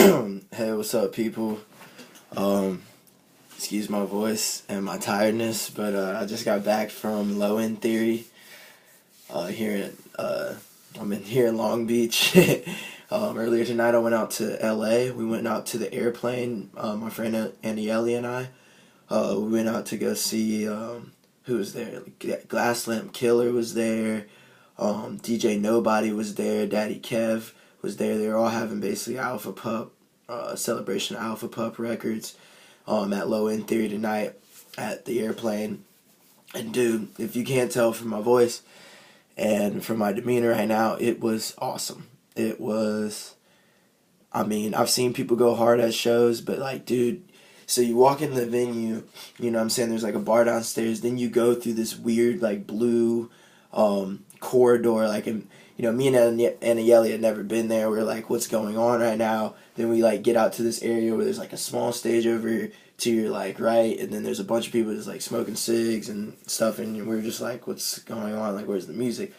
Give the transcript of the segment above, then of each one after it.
Hey, what's up, people? Um, Excuse my voice and my tiredness, but I just got back from Low End Theory. Here I'm in here in Long Beach. Earlier tonight, I went out to L.A. We went out to the airplane. My friend Annie and I. We went out to go see who was there. Glass Lamp Killer was there. DJ Nobody was there. Daddy Kev was there. They were all having basically Alpha Pup, celebration of Alpha Pup Records at Low End Theory tonight at the airplane. And dude, if you can't tell from my voice and from my demeanor right now, it was awesome. It was, I mean, I've seen people go hard at shows, but like, dude, so you walk in the venue, you know what I'm saying, there's like a bar downstairs, then you go through this weird like blue corridor, like, and you know, me and Anayeli had never been there. We were like, what's going on right now? Then we like get out to this area where there's like a small stage over to your like right, and then there's a bunch of people just like smoking cigs and stuff, and we were just like, what's going on? Like, where's the music?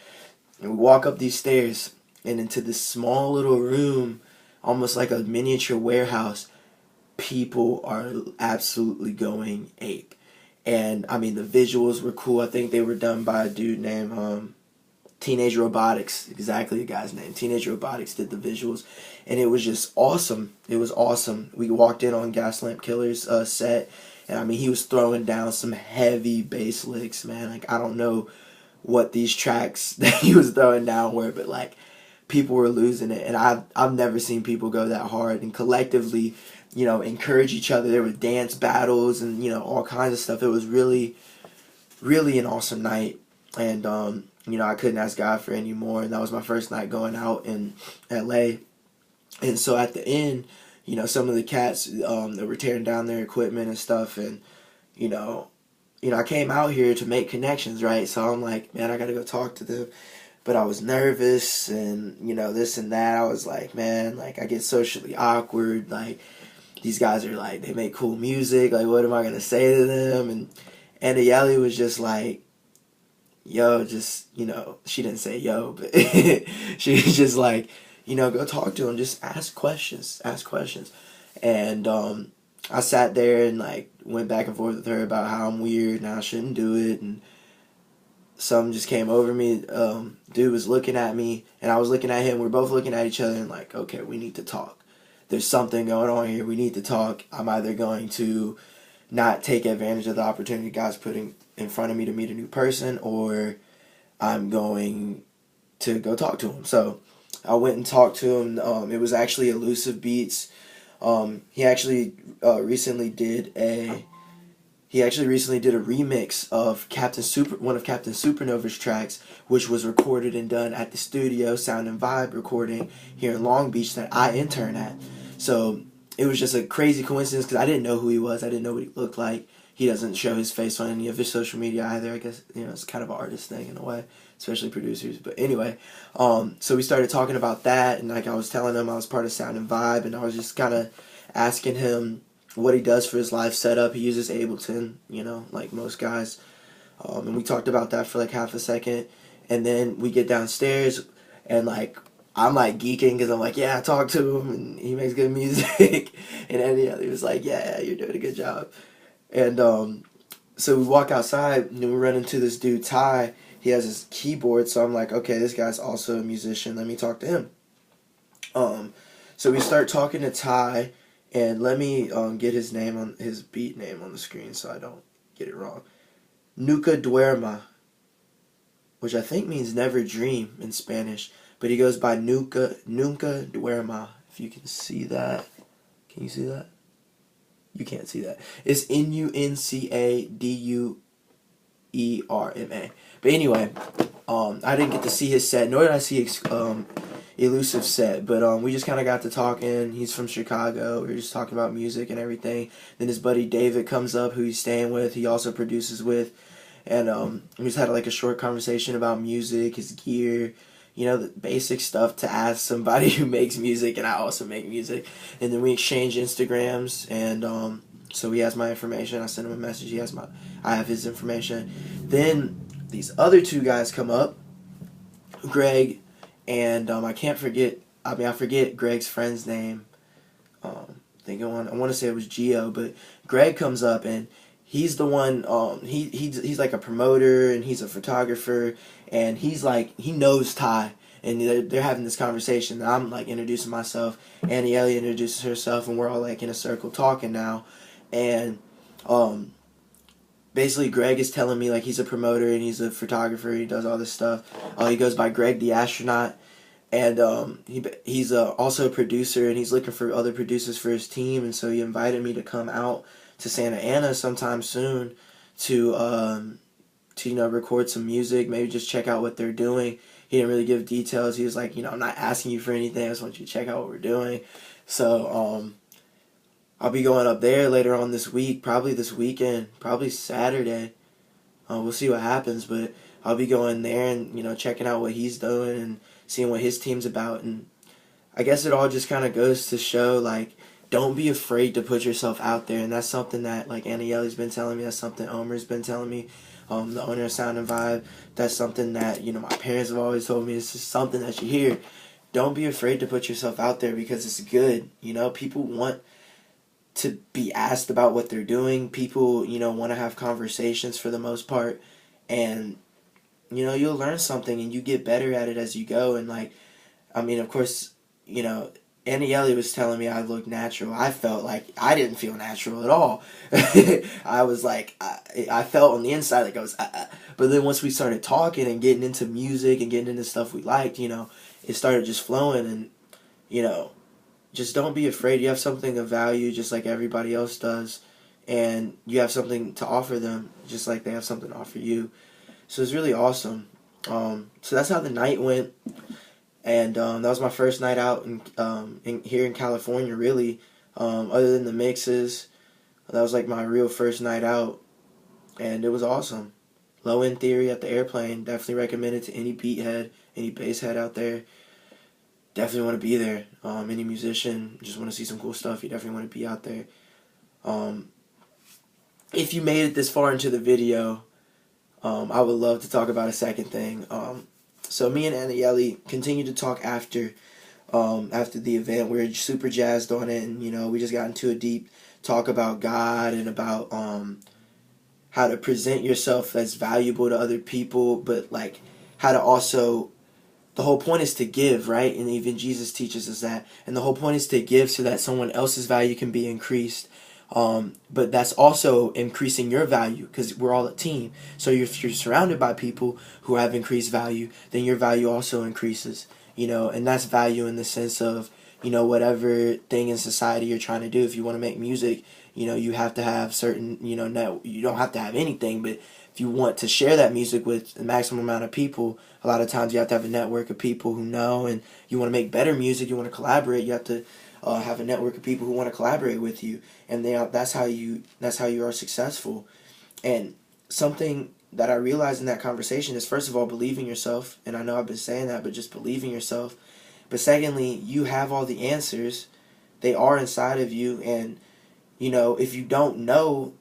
And we walk up these stairs and into this small little room, almost like a miniature warehouse. People are absolutely going ape. And I mean, the visuals were cool. I think they were done by a dude named Teenage Robotics, exactly the guy's name. Teenage Robotics did the visuals, and it was just awesome. It was awesome. We walked in on Gaslamp Killer's set, and I mean, he was throwing down some heavy bass licks, man. Like, I don't know what these tracks that he was throwing down were, but like, people were losing it, and I've never seen people go that hard and collectively, you know, encourage each other. There were dance battles and, you know, all kinds of stuff. It was really, really an awesome night, and you know, I couldn't ask God for any more, and that was my first night going out in LA. And so at the end, you know, some of the cats that were tearing down their equipment and stuff, and you know, I came out here to make connections, right? So I'm like, man, I gotta go talk to them. But I was nervous, and you know, this and that. I was like, man, like, I get socially awkward. Like, these guys are like, they make cool music. Like, what am I gonna say to them? And Yali was just like, yo, just, you know, she didn't say yo, but she was just like, you know, go talk to him, just ask questions. And I sat there and like went back and forth with her about how I'm weird and how I shouldn't do it, and something just came over me. Dude was looking at me, and I was looking at him. We're both looking at each other and like, okay, we need to talk. There's something going on here. We need to talk. I'm either going to not take advantage of the opportunity God's putting in front of me to meet a new person, or I'm going to go talk to him. So I went and talked to him. It was actually Elusive Beats. He actually recently did a remix of one of Captain Supernova's tracks, which was recorded and done at the studio Sound and Vibe recording here in Long Beach that I intern at. So it was just a crazy coincidence because I didn't know who he was. I didn't know what he looked like. He doesn't show his face on any of his social media either. I guess, you know, it's kind of an artist thing in a way, especially producers. But anyway, so we started talking about that, and like I was telling him I was part of Sound and Vibe, and I was just kind of asking him what he does for his live setup. He uses Ableton, you know, like most guys. And we talked about that for like half a second, and then we get downstairs, and like, I'm like geeking because I'm like, yeah, I talked to him and he makes good music. And then he was like, yeah, you're doing a good job. And so we walk outside and we run into this dude, Ty. He has his keyboard, so I'm like, okay, this guy's also a musician. Let me talk to him. So we start talking to Ty, and let me get his beat name on the screen so I don't get it wrong. Nunca Duerma, which I think means never dream in Spanish. But he goes by Nunca Duerma. If you can see that. Can you see that? You can't see that. It's Nuncaduerma. But anyway, I didn't get to see his set, nor did I see Elusive set. But we just kind of got to talking. He's from Chicago. We were just talking about music and everything. Then his buddy David comes up, who he's staying with. He also produces with. And we just had like a short conversation about music, his gear, you know, the basic stuff to ask somebody who makes music, and I also make music. And then we exchange Instagrams, and so he has my information. I send him a message. I have his information. Then these other two guys come up, Greg, and I forget Greg's friend's name. I want to say it was Gio, but Greg comes up and he's the one. He's like a promoter and he's a photographer, and he's like, he knows Ty, and they're having this conversation. And I'm like introducing myself. Annie Ellie introduces herself, and we're all like in a circle talking now, and basically Greg is telling me like he's a promoter and he's a photographer. He does all this stuff. He goes by Greg the Astronaut. And he's also a producer, and he's looking for other producers for his team. And so he invited me to come out to Santa Ana sometime soon to record some music, maybe just check out what they're doing. He didn't really give details. He was like, I'm not asking you for anything. I just want you to check out what we're doing. So I'll be going up there later on this week, probably this weekend, probably Saturday. We'll see what happens, but I'll be going there and checking out what he's doing and seeing what his team's about. And I guess it all just kind of goes to show, like, don't be afraid to put yourself out there. And that's something that, like, Aniele's been telling me. That's something Omer's been telling me, the owner of Sound and Vibe. That's something that, my parents have always told me. It's just something that you hear. Don't be afraid to put yourself out there because it's good. People want to be asked about what they're doing. People, want to have conversations for the most part. And you'll learn something and you get better at it as you go. And of course, Aniele was telling me I looked natural. I felt like I didn't feel natural at all. I was like, I felt on the inside like I was, but then once we started talking and getting into music and getting into stuff we liked, it started just flowing. And, just don't be afraid. You have something of value just like everybody else does. And you have something to offer them just like they have something to offer you. So it's really awesome. So that's how the night went, and that was my first night out here in California. Really, other than the mixes, that was like my real first night out, and it was awesome. Low End Theory at the Airplane. Definitely recommend it to any beat head, any bass head out there. Definitely want to be there. Any musician just want to see some cool stuff. You definitely want to be out there. If you made it this far into the video, I would love to talk about a second thing. So me and Aniele continued to talk after the event. We were super jazzed on it, and we just got into a deep talk about God and about how to present yourself as valuable to other people, but like how to also, the whole point is to give, right? And even Jesus teaches us that. And the whole point is to give so that someone else's value can be increased. But that's also increasing your value because we're all a team. So if you're surrounded by people who have increased value, then your value also increases, and that's value in the sense of, whatever thing in society you're trying to do. If you want to make music, you have to have certain, you don't have to have anything, but if you want to share that music with the maximum amount of people, a lot of times you have to have a network of people who know, and you want to make better music, you want to collaborate, you have to have a network of people who want to collaborate with you, and that's how you are successful. And something that I realized in that conversation is, first of all, believe in yourself, and I know I've been saying that, but just believe in yourself. But secondly, you have all the answers. They are inside of you, and if you don't know,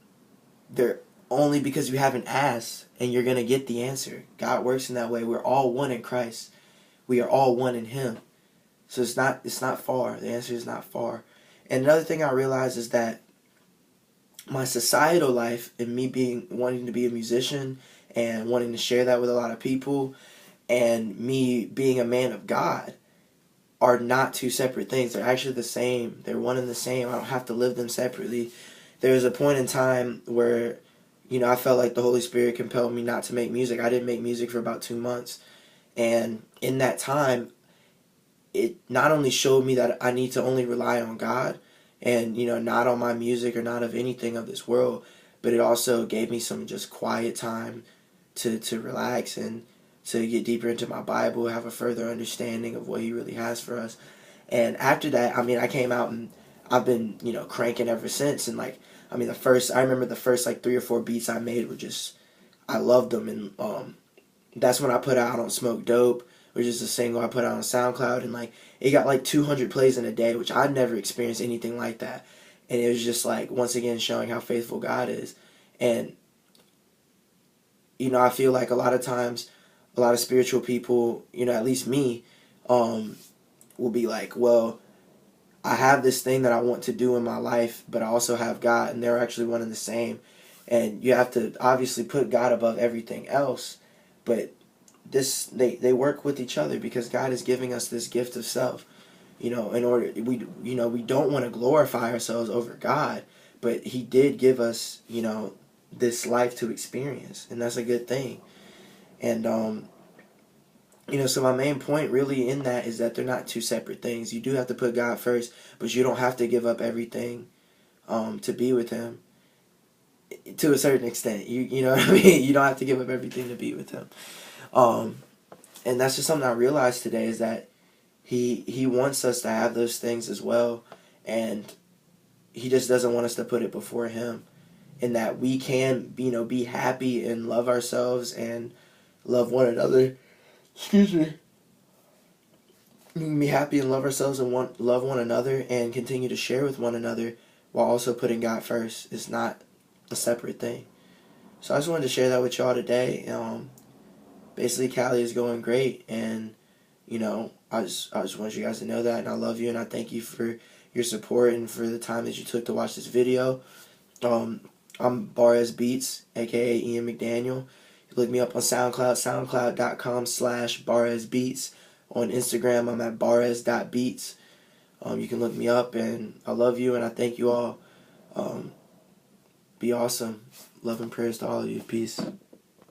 they're only because you haven't asked, and you're going to get the answer. God works in that way. We're all one in Christ. We are all one in Him. So it's not far. The answer is not far. And another thing I realized is that my societal life and me wanting to be a musician and wanting to share that with a lot of people, and me being a man of God, are not two separate things. They're actually the same. They're one and the same. I don't have to live them separately. There was a point in time where, I felt like the Holy Spirit compelled me not to make music. I didn't make music for about 2 months. And in that time, it not only showed me that I need to only rely on God and, not on my music or not of anything of this world, but it also gave me some just quiet time to relax and to get deeper into my Bible, have a further understanding of what He really has for us. And after that, I came out and I've been, cranking ever since. And I remember the first 3 or 4 beats I made were just, I loved them. And that's when I put out I Don't Smoke Dope, which is a single I put out on SoundCloud. And it got 200 plays in a day, which I'd never experienced anything like that. And it was just once again, showing how faithful God is. And, I feel like a lot of times, a lot of spiritual people, at least me, will be like, well, I have this thing that I want to do in my life, but I also have God, and they're actually one and the same. And you have to obviously put God above everything else, but they work with each other because God is giving us this gift of self. In order we don't want to glorify ourselves over God, but He did give us this life to experience, and that's a good thing. And so my main point really in that is that they're not two separate things. You do have to put God first, but you don't have to give up everything to be with Him. To a certain extent, you know what I mean. You don't have to give up everything to be with Him. And that's just something I realized today, is that He wants us to have those things as well, and He just doesn't want us to put it before Him. And that we can be happy and love ourselves and love one another. Excuse me. We can be happy and love ourselves and love one another and continue to share with one another while also putting God first. It's not a separate thing. So I just wanted to share that with y'all today. Basically, Cali is going great, and I just want you guys to know that, and I love you, and I thank you for your support and for the time that you took to watch this video. I'm barrez.beats, aka Ian McDaniel. You look me up on SoundCloud, soundcloud.com/barrez.beats. On Instagram, I'm at barrez.beats. You can look me up, and I love you, and I thank you all. Be awesome. Love and prayers to all of you. Peace.